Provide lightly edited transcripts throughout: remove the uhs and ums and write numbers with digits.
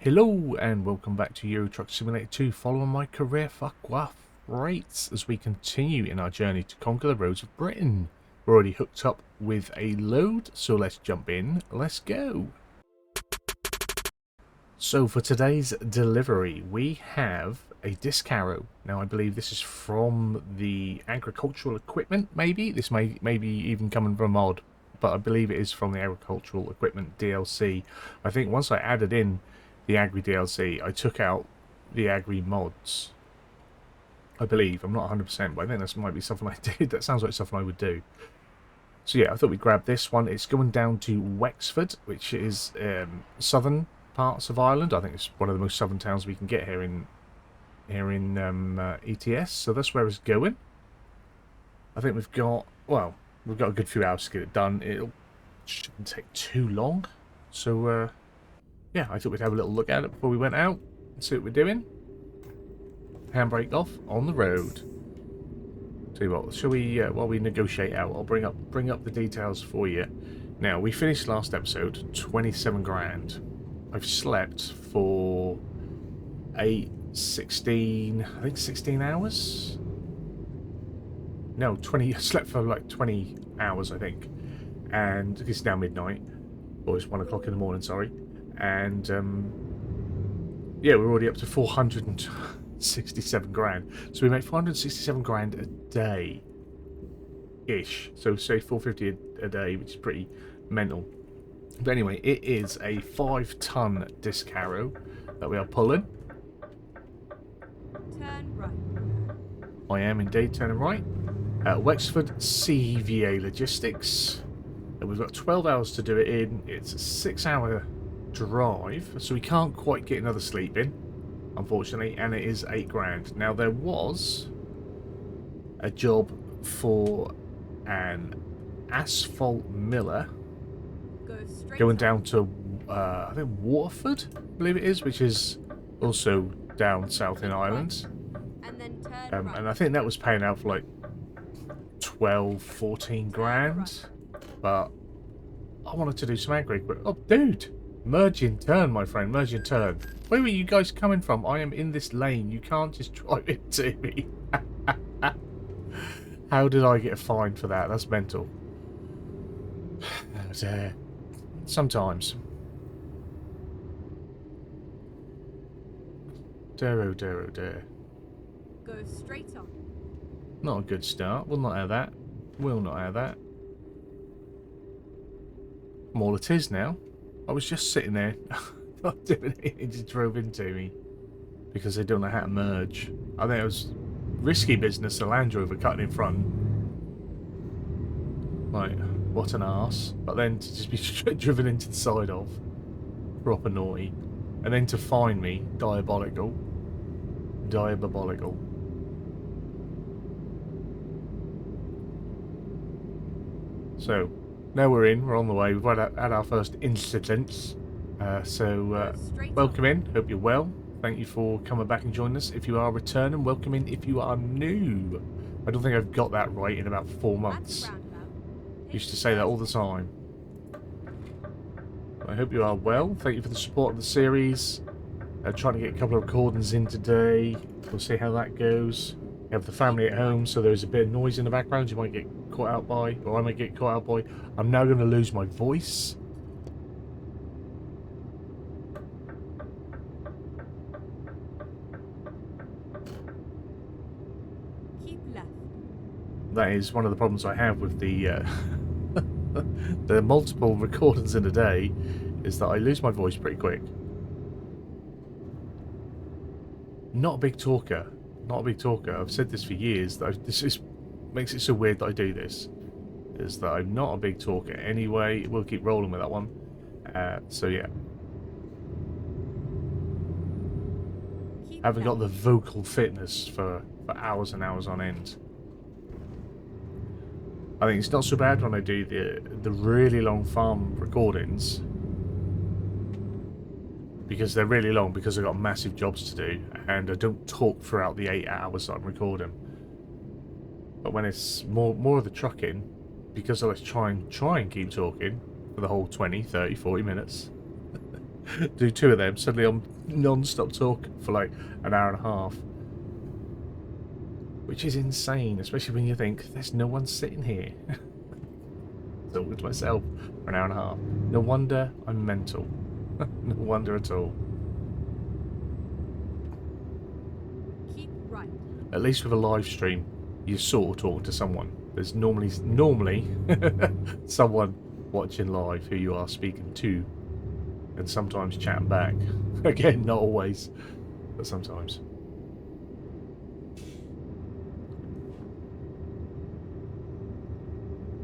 Hello and welcome back to Euro Truck Simulator 2, following my career Farquar rates as we continue in our journey to conquer the roads of Britain. We're already hooked up with a load, so let's jump in, let's go. So for today's delivery we have a disc arrow. Now I believe this is from the agricultural equipment, maybe? This may be even coming from a mod, but I believe it is from the agricultural equipment DLC. I think once I added in the Agri DLC, I took out the Agri mods. I believe. I'm not 100%, but I think that might be something I did. That sounds like something I would do. So yeah, I thought we'd grab this one. It's going down to Wexford, which is southern parts of Ireland. I think it's one of the most southern towns we can get here in ETS. So that's where it's going. I think we've got a good few hours to get it done. It shouldn't take too long. So yeah, I thought we'd have a little look at it before we went out and see what we're doing. Handbrake off on the road. Tell you what, shall we, while we negotiate out, I'll bring up the details for you. Now, we finished last episode, 27 grand. I've slept for 16 hours? No, 20, I slept for like 20 hours, I think. And it's now midnight, or it's 1 o'clock in the morning, sorry. And yeah, we're already up to 467 grand. So we make 467 grand a day ish. So say 450 a day, which is pretty mental. But anyway, it is a 5-ton disc harrow that we are pulling. Turn right. I am indeed turning right. Wexford CVA Logistics. And we've got 12 hours to do it in. It's a 6-hour drive, so we can't quite get another sleep in, unfortunately, and it is 8 grand. Now, there was a job for an asphalt miller going down to I think Waterford, I believe it is, which is also down south in Ireland, and then turn right. and I think that was paying out for like 12-14 grand, but I wanted to do some agri. Oh dude, merge in turn, my friend, merge in turn. Where were you guys coming from? I am in this lane. You can't just drive into me. How did I get a fine for that? That's mental. Sometimes. Dare, oh dear, oh dear. Go straight on. Not a good start. We'll not have that. We'll not have that. All it is now. I was just sitting there, not doing it, it just drove into me because they don't know how to merge. I think it was risky business, the Land Rover cutting in front. Like, what an arse. But then to just be driven into the side of, proper naughty. And then to find me, diabolical. Diabolical. So, now we're in, we're on the way, we've had our first incidents. Welcome in, hope you're well. Thank you for coming back and joining us. If you are returning, welcome in if you are new. I don't think I've got that right in about 4 months. Used to say that all the time. I hope you are well. Thank you for the support of the series. Trying to get a couple of recordings in today. We'll see how that goes. We have the family at home, so there's a bit of noise in the background you might get caught out by, or I might get caught out by. I'm now going to lose my voice. Keep left. That is one of the problems I have with the the multiple recordings in a day, is that I lose my voice pretty quick. Not a big talker. Not a big talker. I've said this for years. That this is makes it so weird that I do this. Is that I'm not a big talker anyway. We'll keep rolling with that one. So yeah. Haven't got the vocal fitness for hours and hours on end. I think it's not so bad when I do the really long farm recordings, because they're really long because I've got massive jobs to do and I don't talk throughout the 8 hours that I'm recording. But when it's more of the trucking, because I let's try and keep talking for the whole 20, 30, 40 minutes, Do two of them, suddenly I'm non-stop talking for like an hour and a half. Which is insane, especially when you think, there's no one sitting here. Talking to myself for an hour and a half. No wonder I'm mental. No wonder at all. Keep right. At least with a live stream, you're sort of talking to someone. There's normally someone watching live who you are speaking to, and sometimes chatting back. Again, not always, but sometimes.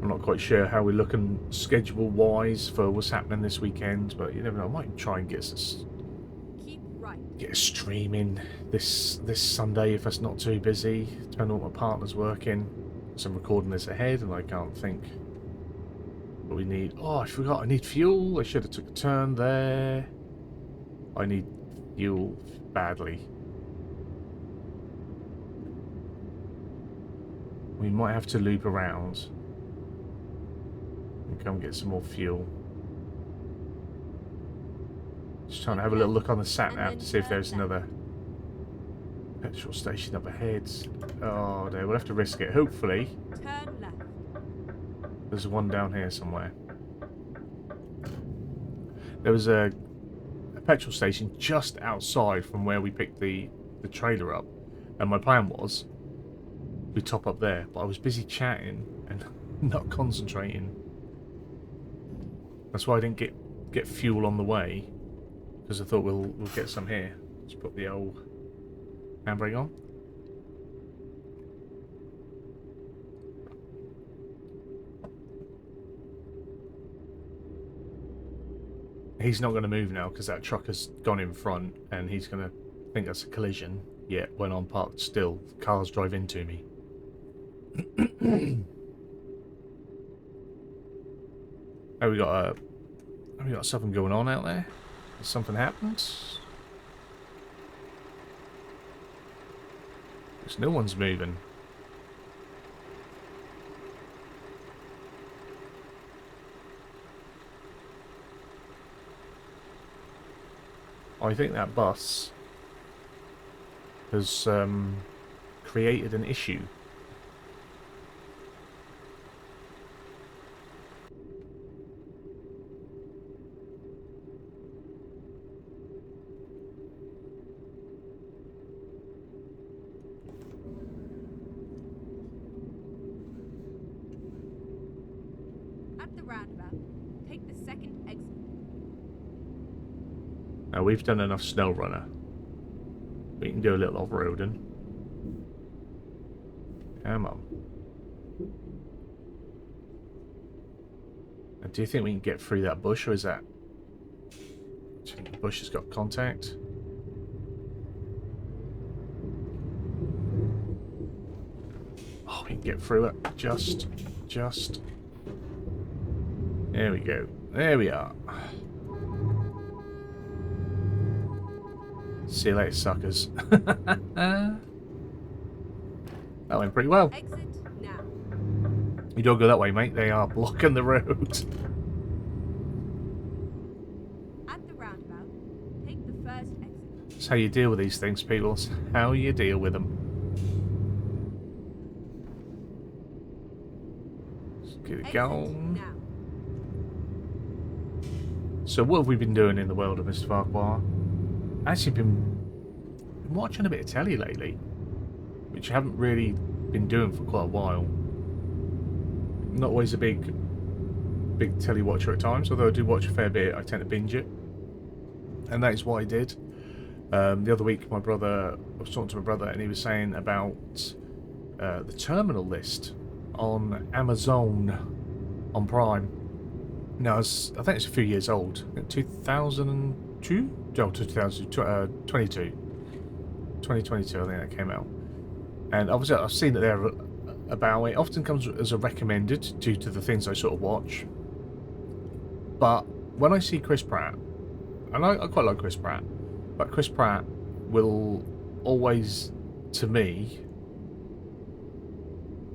I'm not quite sure how we're looking schedule-wise for what's happening this weekend, but you never know. I might try and get a stream in this Sunday if that's not too busy. Depending on what my partner's working. So I'm recording this ahead, and I can't think what we need. Oh, I forgot. I need fuel. I should have took a turn there. I need fuel badly. We might have to loop around and come get some more fuel. Just trying to have a little look on the sat nav to see if there's another petrol station up ahead. Oh, no, we'll have to risk it. Hopefully, Turn left. there's one down here somewhere. There was a petrol station just outside from where we picked the trailer up, and my plan was we top up there, but I was busy chatting and not concentrating. That's why I didn't get fuel on the way, because I thought we'll get some here. Let's put the old handbrake on. He's not going to move now because that truck has gone in front, and he's going to think that's a collision. Yet when I'm parked still, cars drive into me. Oh, we got something going on out there. Has something happened? Because no one's moving. I think that bus has created an issue. At the roundabout, take the second exit. Now we've done enough snow runner. We can do a little off-roading. Come on. And do you think we can get through that bush, or is that... Do you think the bush has got contact? Oh, we can get through it. Just. There we go. There we are. See you later, suckers. That went pretty well. Exit now. You don't go that way, mate. They are blocking the road. At the roundabout, take the first exit. That's how you deal with these things, people. It's how you deal with them. Let's get it going. Now. So what have we been doing in the world of MrFarquar? Actually been watching a bit of telly lately, which I haven't really been doing for quite a while. Not always a big telly watcher at times, although I do watch a fair bit. I tend to binge it, and that is what I did. The other week, I was talking to my brother, and he was saying about the terminal list on Amazon on Prime. Now, I think it's a few years old. 2002? No, 2022. 2022, I think that came out. And obviously, I've seen that they're about it. It often comes as a recommended due to the things I sort of watch. But when I see Chris Pratt, and I quite like Chris Pratt, but Chris Pratt will always, to me,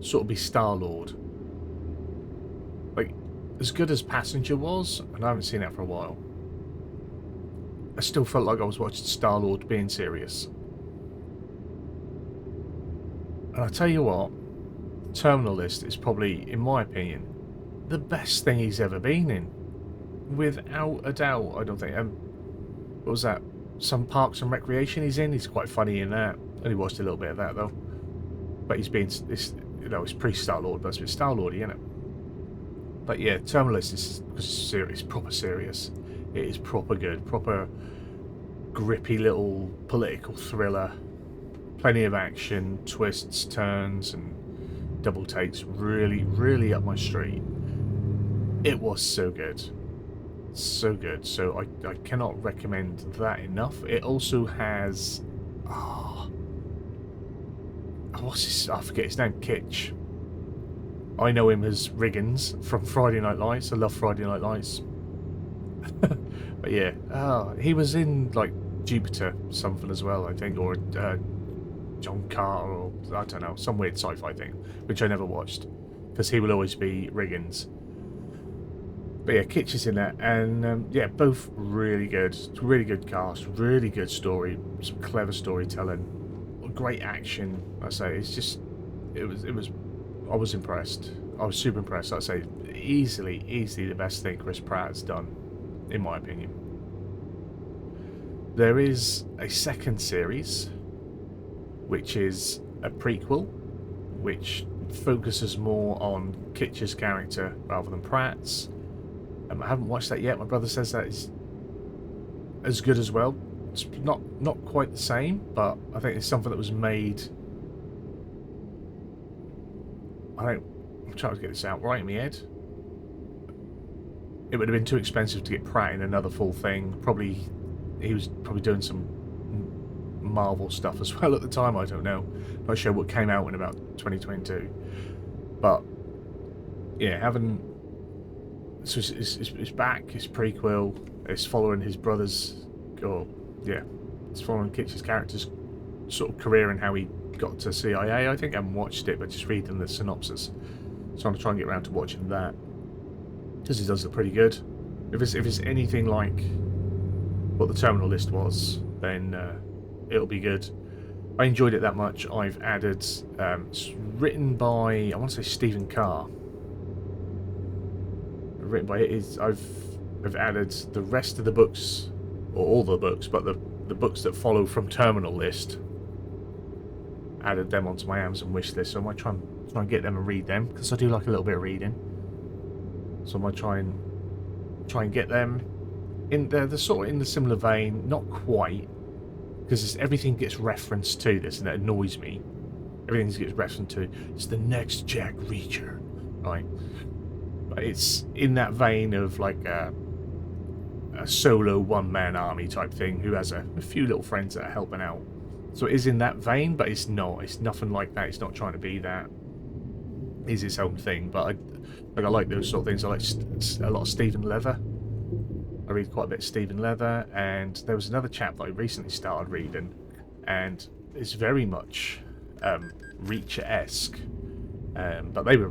sort of be Star-Lord. Like, as good as Passenger was, and I haven't seen that for a while, I still felt like I was watching Star-Lord being serious. And I tell you what, Terminal List is probably, in my opinion, the best thing he's ever been in. Without a doubt, I don't think. What was that? Some Parks and Recreation he's in. He's quite funny in that. Only watched a little bit of that though. But he's been, it's pre-Star-Lord, but it's a bit Star-Lordy, isn't it? But yeah, Terminal List is serious, proper serious. It is proper good, proper grippy little political thriller. Plenty of action, twists, turns, and double takes. Really, really up my street. It was so good. So good. So I cannot recommend that enough. It also has... what's his... I forget his name. Kitch. I know him as Riggins from Friday Night Lights. I love Friday Night Lights. But yeah. He was in, like, Jupiter something as well, I think. Or John Carter, or I don't know. Some weird sci-fi thing. Which I never watched. Because he will always be Riggins. But yeah, Kitch is in that, and yeah, both really good. Really good cast, really good story, some clever storytelling, great action. I say it's just, it was. I was impressed. I was super impressed. I'd say easily the best thing Chris Pratt has done, in my opinion. There is a second series, which is a prequel, which focuses more on Kitch's character rather than Pratt's. I haven't watched that yet. My brother says that is as good as well. It's not quite the same, but I think it's something that was made. I'm trying to get this out right in my head. It would have been too expensive to get Pratt in another full thing. Probably, he was probably doing some Marvel stuff as well at the time. I don't know. Not sure what came out in about 2022. But yeah, having. So it's back, it's prequel, it's following his brother's, or yeah, it's following Kitch's character's sort of career and how he got to CIA. I think I haven't watched it, but just reading the synopsis. So I'm trying to get around to watching that, because it does look pretty good. If it's anything like what the Terminal List was, then it'll be good. I enjoyed it that much. I've added, it's written by, I want to say Stephen Carr. Written by it is I've added the rest of the books, or all the books, but the books that follow from Terminal List, added them onto my Amazon wish list. So I might try and get them and read them, because I do like a little bit of reading. So I might try and get them in. They're sort of in the similar vein, not quite, because everything gets referenced to this, and that annoys me. Everything gets referenced to it's the next Jack Reacher, right? But it's in that vein of like a solo one-man army type thing, who has a few little friends that are helping out. So it is in that vein, but it's not. It's nothing like that. It's not trying to be that. It's its own thing. But I like those sort of things. I like a lot of Stephen Leather. I read quite a bit of Stephen Leather, and there was another chap that I recently started reading, and it's very much Reacher-esque. But they were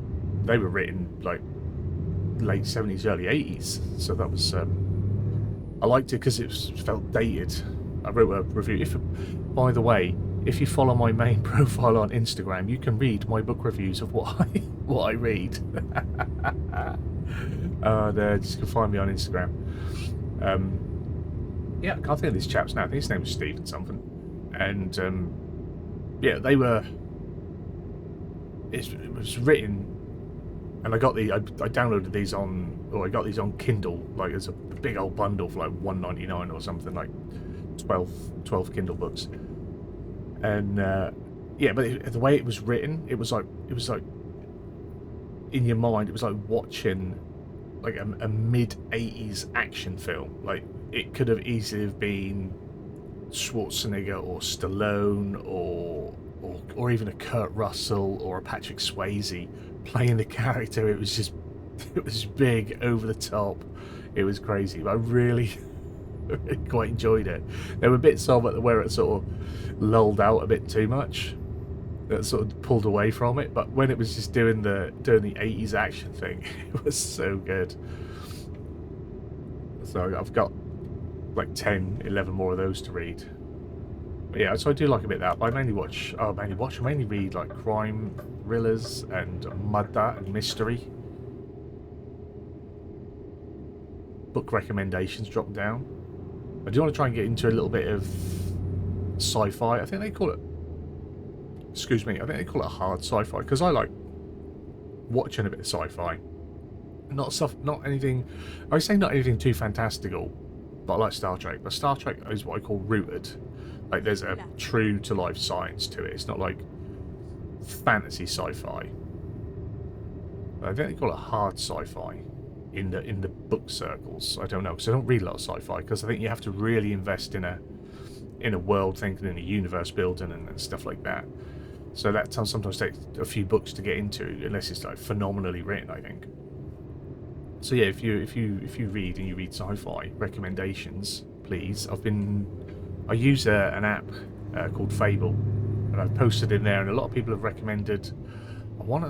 written like late 70s, early 80s. So that was I liked it because it felt dated. I wrote a review. By the way, if you follow my main profile on Instagram, you can read my book reviews of what I read. Just can find me on Instagram. Yeah, I can't think of this chap's now. I think his name was Stephen something. And yeah, they were. It was written. And I downloaded these on, or I got these on Kindle, like as a big old bundle for like $1.99 or something, like 12 Kindle books. And yeah, but the way it was written, it was like in your mind, it was like watching like a mid-80s action film. Like it could have easily have been Schwarzenegger or Stallone or even a Kurt Russell or a Patrick Swayze playing the character. It was big, over the top. It was crazy, but I really quite enjoyed it. There were bits of it where it sort of lulled out a bit too much, that sort of pulled away from it, but when it was just doing the 80s action thing, it was so good. So I've got like 10, 11 more of those to read. But yeah, so I do like a bit of that. But I mainly watch, I mainly read like crime thrillers and murder and mystery. Book recommendations drop down. I do want to try and get into a little bit of sci-fi. I think they call it, excuse me, I think they call it hard sci-fi because I like watching a bit of sci-fi. Not stuff, not anything, I would say not anything too fantastical, but I like Star Trek. But Star Trek is what I call rooted. Like there's a true to life science to it. It's not like fantasy sci-fi. I think they call it hard sci-fi in the book circles. I don't know, because I don't read a lot of sci-fi, because I think you have to really invest in a world thinking, in a universe building and stuff like that. So that sometimes takes a few books to get into, unless it's like phenomenally written, I think. So yeah, if you read and you read sci-fi recommendations, please. I use an app called Fable, and I've posted in there, and a lot of people have recommended. I think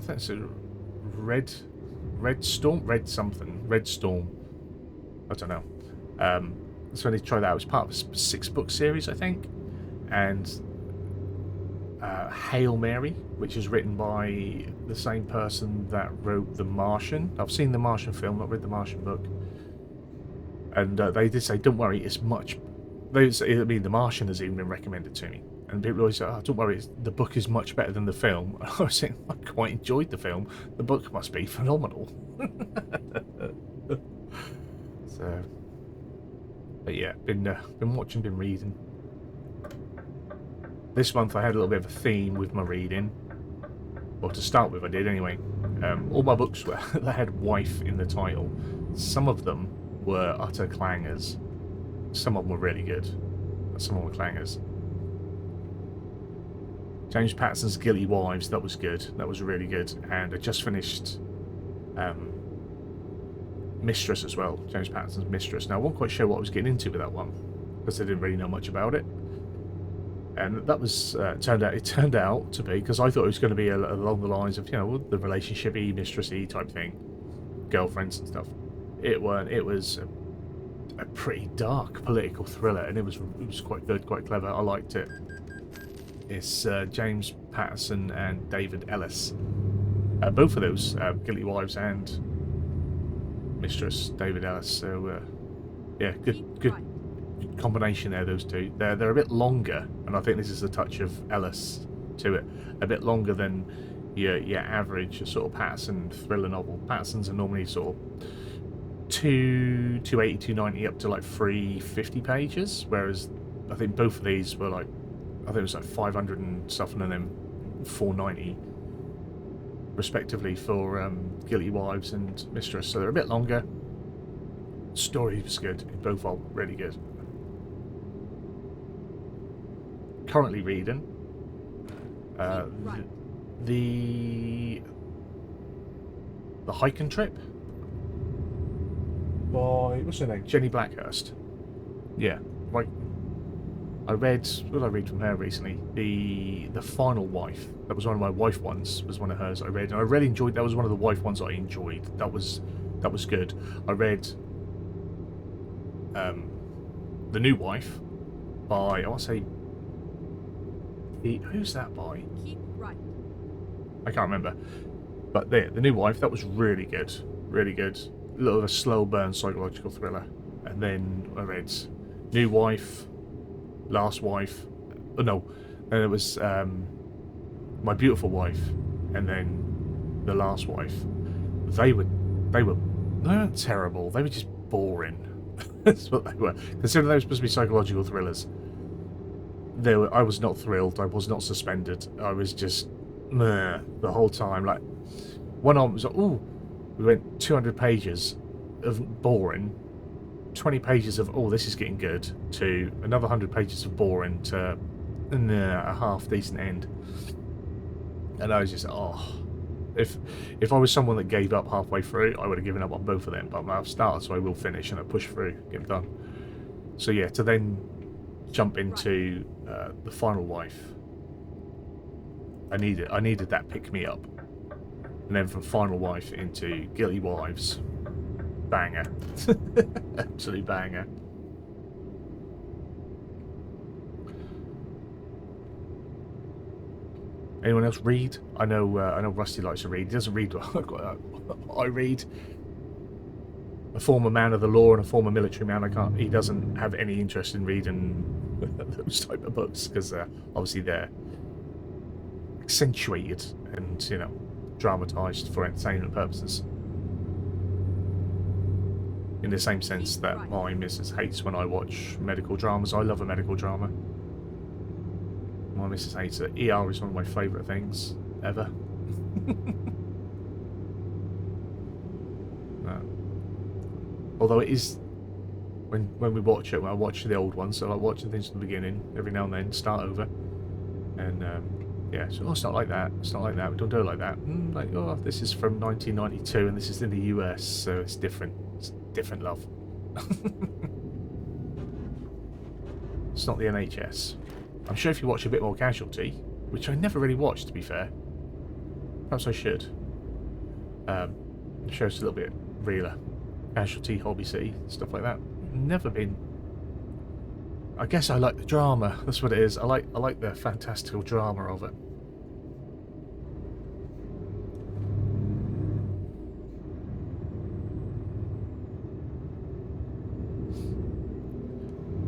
it's a Red Storm. I don't know. So I need to try that. It was part of a 6-book series, I think, and Hail Mary, which is written by the same person that wrote The Martian. I've seen the Martian film, not read the Martian book, and they did say, "Don't worry, it's much." I mean, The Martian has even been recommended to me, and people always say, "Oh, don't worry, the book is much better than the film." And I was saying, I quite enjoyed the film. The book must be phenomenal. So, but yeah, been watching, been reading. This month I had a little bit of a theme with my reading. Well, to start with, I did anyway. All my books that had wife in the title. Some of them were utter clangers. Some of them were really good. Some of them were clangers. James Patterson's Guilty Wives, that was good. That was really good. And I just finished Mistress as well. James Patterson's Mistress. Now, I wasn't quite sure what I was getting into with that one, because I didn't really know much about it. And that was it turned out to be, because I thought it was going to be along the lines of, you know, the relationship-y, mistress-y type thing, girlfriends and stuff. It was a pretty dark political thriller, and it was quite good, quite clever. I liked it. It's James Patterson and David Ellis. Both of those, Guilty Wives and Mistress, David Ellis. So yeah, good combination there, those two. They're a bit longer, and I think this is a touch of Ellis to it. A bit longer than your average sort of Patterson thriller novel. Pattersons are normally sort of 280, 290 up to like 350 pages, whereas I think both of these were like, I think it was like 500 and something, and then 490 respectively for Guilty Wives and Mistress. So they're a bit longer. Story was good. Both are really good. Currently reading the Hiking Trip by, what's her name? Jenny Blackhurst. Yeah, right. What did I read from her recently? The Final Wife. That was one of my wife ones. Was one of hers I read, and I really enjoyed. That was one of the wife ones I enjoyed. That was good. I read The New Wife by, I want to say, who's that by? Keep right. I can't remember. But The New Wife, that was really good. Really good. A little of a slow burn psychological thriller. And then I read New Wife, Last Wife. Oh no, then it was My Beautiful Wife, and then The Last Wife. They weren't terrible. They were just boring. That's what they were. Considering they were supposed to be psychological thrillers. I was not thrilled. I was not suspended. I was just meh the whole time. Like, one arm was like, ooh, we went 200 pages of boring, 20 pages of, oh, this is getting good, to another 100 pages of boring, to a half decent end. And I was just, oh, if I was someone that gave up halfway through, I would have given up on both of them. But I've started, so I will finish, and I push through, get them done. So yeah, to then jump into The Final Wife, I needed that pick me up, and then from Final Wife into Guilty Wives, banger, absolute banger. Anyone else read? I know Rusty likes to read. He doesn't read. I read. A former man of the law and a former military man. I can't. He doesn't have any interest in reading those type of books because obviously they're accentuated and dramatized for entertainment purposes. In the same sense that my missus hates when I watch medical dramas. I love a medical drama. My missus hates it. ER is one of my favourite things ever. Although it is, when we watch it, when I watch the old ones, so I like watching things from the beginning, every now and then, start over. And, yeah, so, oh, it's not like that, it's not like that, we don't do it like that. Like, oh, this is from 1992 and this is in the US, so it's different. It's different, love. It's not the NHS. I'm sure if you watch a bit more Casualty, which I never really watched, to be fair. Perhaps I should. I'm sure it's a little bit realer. Casualty, Hobby City, stuff like that. Never been. I guess I like the drama. That's what it is. I like the fantastical drama of it.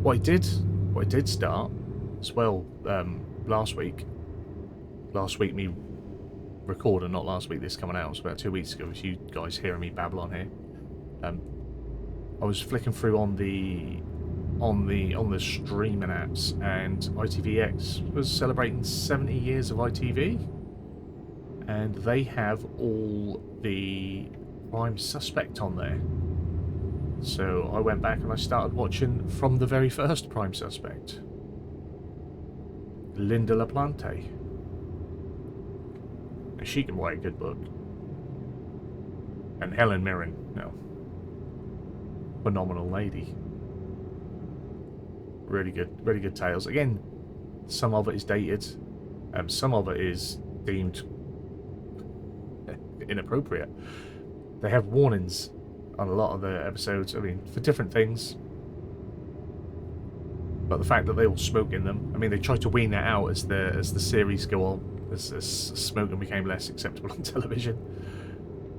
What I did start as well last week. Last week me recording, not last week. This coming out. It was about 2 weeks ago. With you guys hearing me babble on here. I was flicking through on the streaming apps, and ITVX was celebrating 70 years of ITV, and they have all the Prime Suspect on there. So I went back and I started watching from the very first Prime Suspect, Linda LaPlante. And she can write a good book. And Helen Mirren, no. Phenomenal lady. Really good tales. Again, some of it is dated, some of it is deemed inappropriate. They have warnings on a lot of the episodes, I mean, for different things. But the fact that they all smoke in them, I mean, they try to wean that out as the series go on, as smoking became less acceptable on television.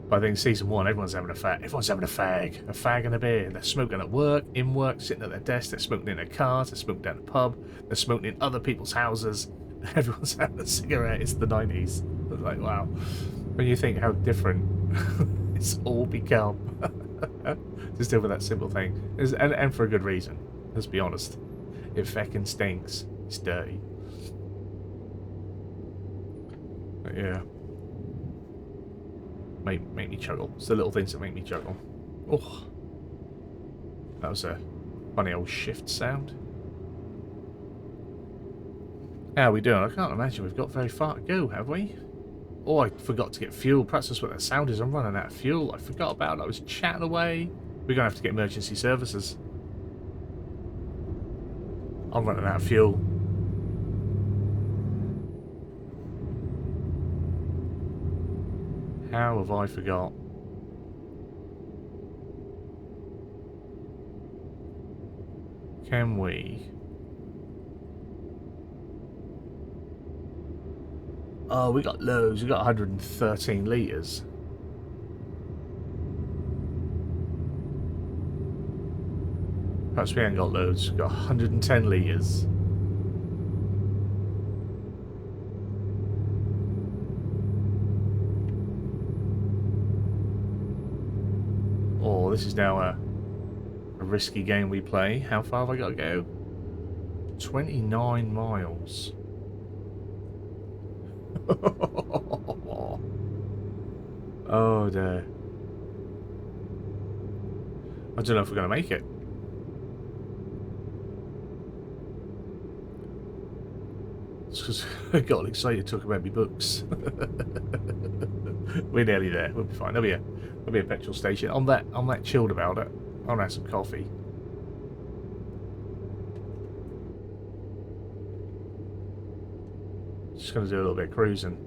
But I think season 1, everyone's having a fag. Everyone's having a fag and a beer. They're smoking at work, in work, sitting at their desk. They're smoking in their cars. They're smoking down the pub. They're smoking in other people's houses. Everyone's having a cigarette. It's the 90s. It's like, wow. When you think how different it's all become, just over that simple thing, and for a good reason. Let's be honest. It feckin' stinks. It's dirty. But yeah. Make me chuckle. It's the little things that make me chuckle. Oh, that was a funny old shift sound. How are we doing? I can't imagine we've got very far to go, have we? Oh, I forgot to get fuel. Perhaps that's what that sound is. I'm running out of fuel. I forgot about it. I was chatting away. We're going to have to get emergency services. I'm running out of fuel. How have I forgot? Can we? Oh, we got loads. We got 113 litres. Perhaps we ain't got loads. We've got 110 litres. Oh, this is now a risky game we play. How far have I got to go? 29 miles. Oh dear. I don't know if we're going to make it. It's because I got excited talking about my books. We're nearly there. We'll be fine. There'll be a petrol station. I'm that chilled about it. I'll have some coffee. Just going to do a little bit of cruising.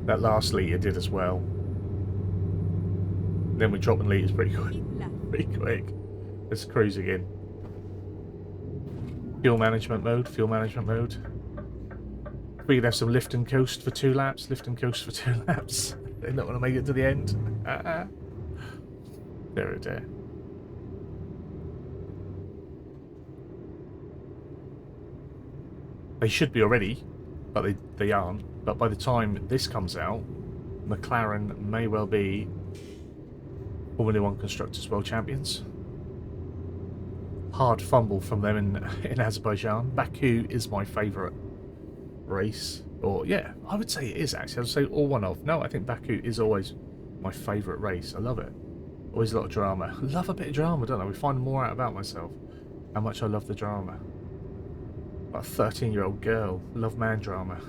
That last litre did as well. Then we're dropping litres pretty quick. Pretty quick. Let's cruise again. Fuel management mode, fuel management mode. We could have some lift and coast for 2 laps, lift and coast for 2 laps. They don't want to make it to the end. There it is. They should be already, but they aren't. But by the time this comes out, McLaren may well be Formula 1 Constructors World Champions. Hard fumble from them in Azerbaijan. Baku is my favourite race. Or, yeah, I would say it is actually. I would say all one of. No, I think Baku is always my favourite race. I love it. Always a lot of drama. I love a bit of drama, don't I? We find more out about myself. How much I love the drama. Like a 13-year-old girl. Love man drama.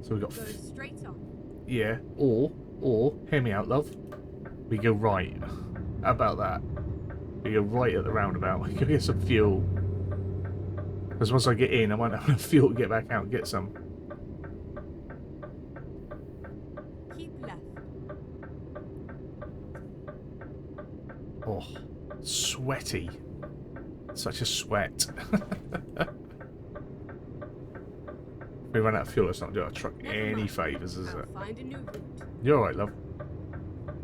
So we got... Go straight on. Yeah, or, hear me out, love. We go right. How about that? We go right at the roundabout. We go get some fuel. Because once I get in, I might have enough fuel to get back out and get some. Keep left. Oh, sweaty. Such a sweat. If we run out of fuel, let's not do our truck any favours, is it? Find a new route. You're alright, love.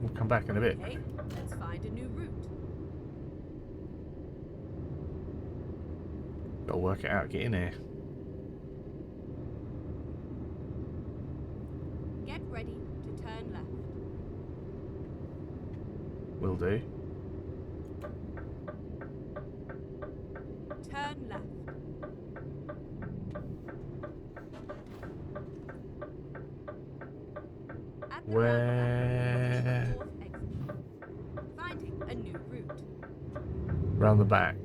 We'll come back in a bit. Okay, let's find a new route. Gotta work it out, get in here. Get ready to turn left. Will do. Turn left. At the Where? roundabout, take the 4th exit. Finding a new route. Round the back.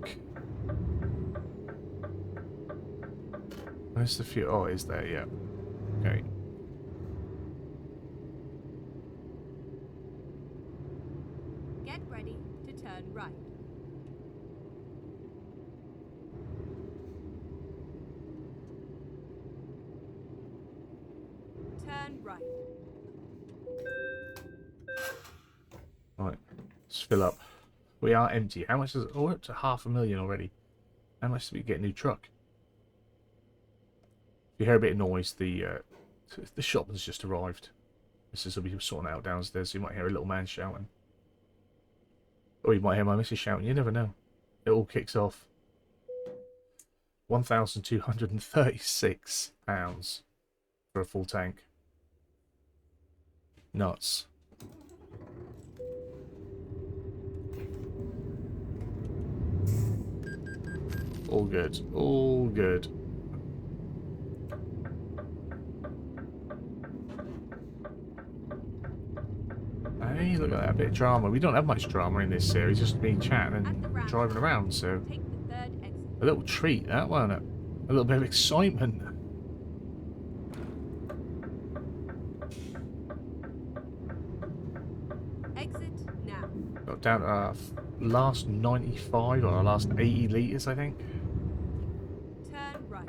Where's the fuel? Oh, it is there, yeah. Okay. Get ready to turn right. Turn right. Right. Let's fill up. We are empty. How much is it? Oh, we're up to 500,000 already. How much did we get a new truck? If you hear a bit of noise, the shop has just arrived. This will be sorting out downstairs, so you might hear a little man shouting. Or you might hear my missus shouting, you never know. It all kicks off. £1,236 for a full tank. Nuts. All good. All good. Hey, look at that bit of drama. We don't have much drama in this series, just me chatting and driving around, so... Take the 3rd exit. A little treat, that, wasn't it? A little bit of excitement. Exit now. Got down to our last 95, or our last 80 litres, I think. Turn right.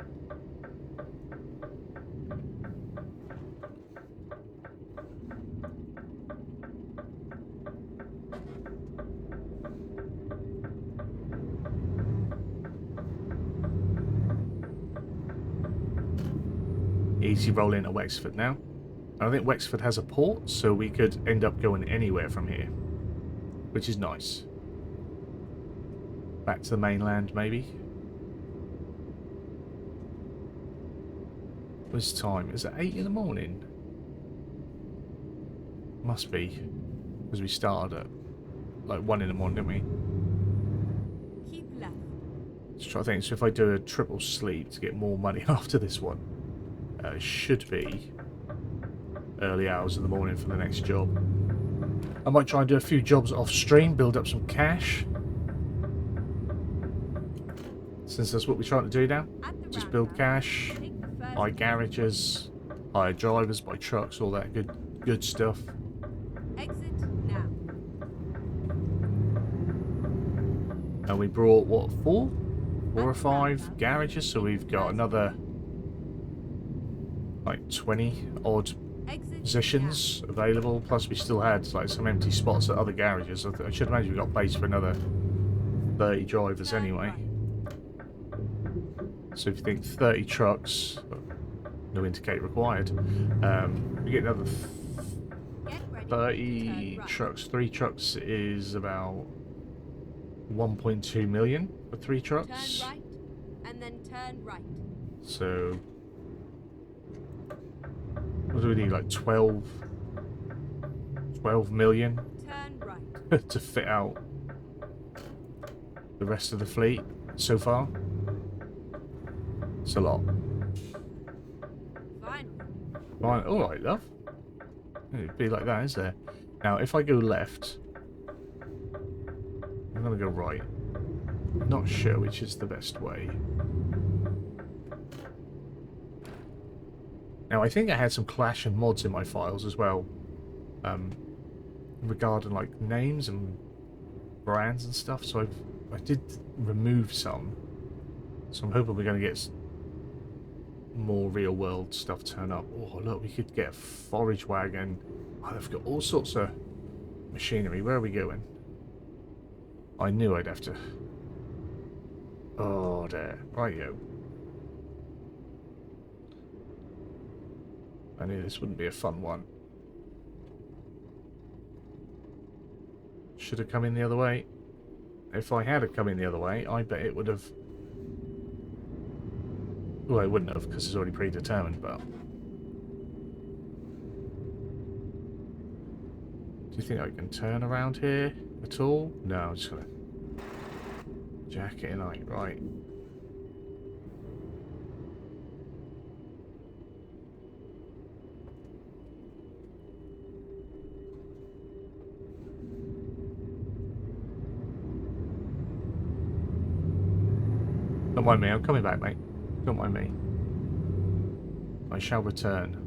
Easy roll into Wexford now. And I think Wexford has a port, so we could end up going anywhere from here. Which is nice. Back to the mainland, maybe. What's time? Is it 8 in the morning? Must be. Because we started at like 1 in the morning, didn't we? Keep left. Let's try to think. So if I do a triple sleep to get more money after this one, it should be early hours of the morning for the next job. I might try and do a few jobs off stream, build up some cash. Since that's what we're trying to do now. Just build cash, buy garages, hire drivers, buy trucks, all that good stuff. Exit now. And we brought, what, 4 or 5 garages, so we've got another like 20 odd positions available, plus we still had like some empty spots at other garages. I should imagine we've got place for another 30 drivers Turn anyway. right. So if you think 30 trucks, no indicator required, we get another Get ready. Turn 30 right. trucks. 3 trucks is about 1.2 million for 3 Turn trucks. right, and then turn right. So what do we need? Like 12 million Turn right. to fit out the rest of the fleet so far. It's a lot. Finally. Right, alright, love. It'd be like that, is there? Now, if I go left, I'm going to go right. Not sure which is the best way. Now, I think I had some Clash and mods in my files as well. Regarding, like, names and brands and stuff. So I did remove some. So I'm hoping we're going to get more real-world stuff turn up. Oh, look, we could get a forage wagon. Oh, they've got all sorts of machinery. Where are we going? I knew I'd have to... Oh, there. Right-yo. I knew this wouldn't be a fun one. Should have come in the other way. If I had come in the other way, I bet it would have... Well, it wouldn't have, because it's already predetermined, but... Do you think I can turn around here at all? No, I'm just going to... jack it in, right. Don't mind me, I'm coming back, mate. Don't mind me. I shall return.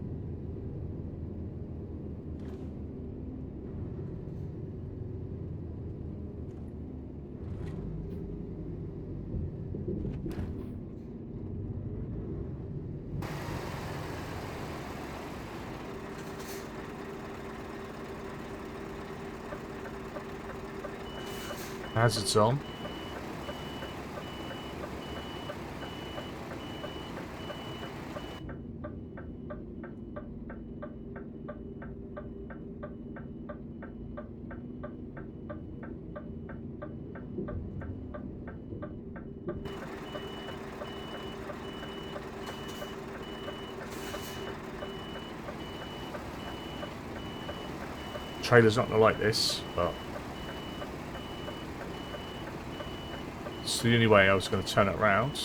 Hazards on. Trailer's not going to like this, but it's the only way I was going to turn it around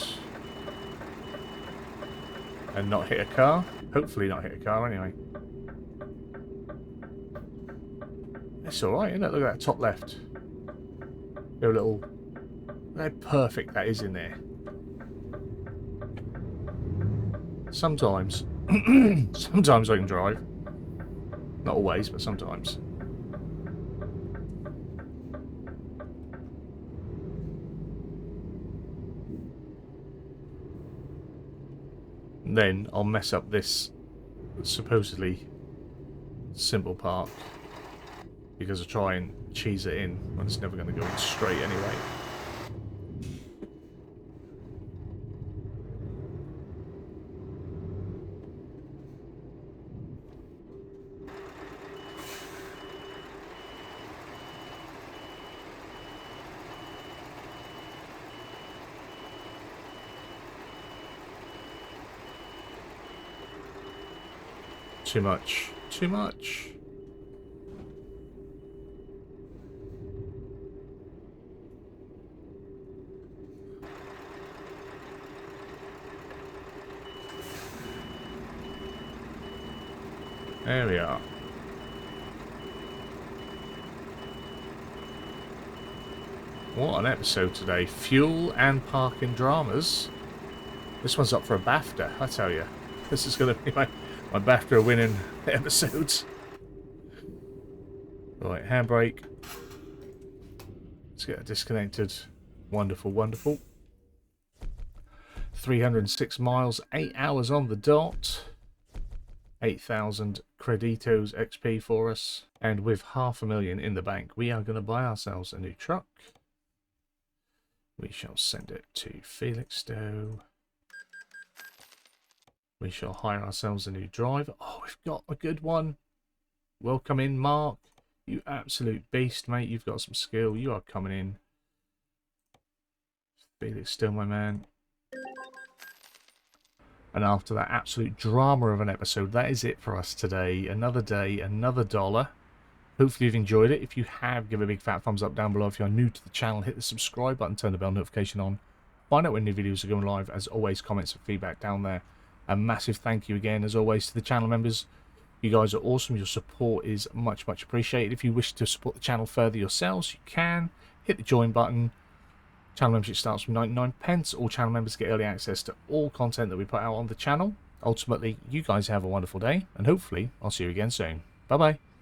and not hit a car. Hopefully not hit a car anyway. It's alright, isn't it? Look at that top left. Go a little... How perfect that is in there. Sometimes. Sometimes I can drive. Not always, but sometimes. And then I'll mess up this supposedly simple part because I try and cheese it in when it's never going to go in straight anyway. Too much. Too much. There we are. What an episode today. Fuel and parking dramas. This one's up for a BAFTA, I tell you. This is going to be my BAFTA winning episodes. Right, handbrake. Let's get it disconnected. Wonderful, wonderful. 306 miles, 8 hours on the dot. 8,000 creditos XP for us. And with 500,000 in the bank, we are going to buy ourselves a new truck. We shall send it to Felixstowe. We shall hire ourselves a new driver. Oh, we've got a good one. Welcome in, Mark. You absolute beast, mate. You've got some skill. You are coming in. Felixstowe, my man. And after that absolute drama of an episode, that is it for us today. Another day, another dollar. Hopefully you've enjoyed it. If you have, give a big fat thumbs up down below. If you're new to the channel, hit the subscribe button, turn the bell notification on. Find out when new videos are going live. As always, comments and feedback down there. A massive thank you again, as always, to the channel members. You guys are awesome. Your support is much appreciated. If you wish to support the channel further yourselves, you can. Hit the join button. Channel membership starts from 99p. All channel members get early access to all content that we put out on the channel. Ultimately, you guys have a wonderful day, and hopefully I'll see you again soon. Bye bye.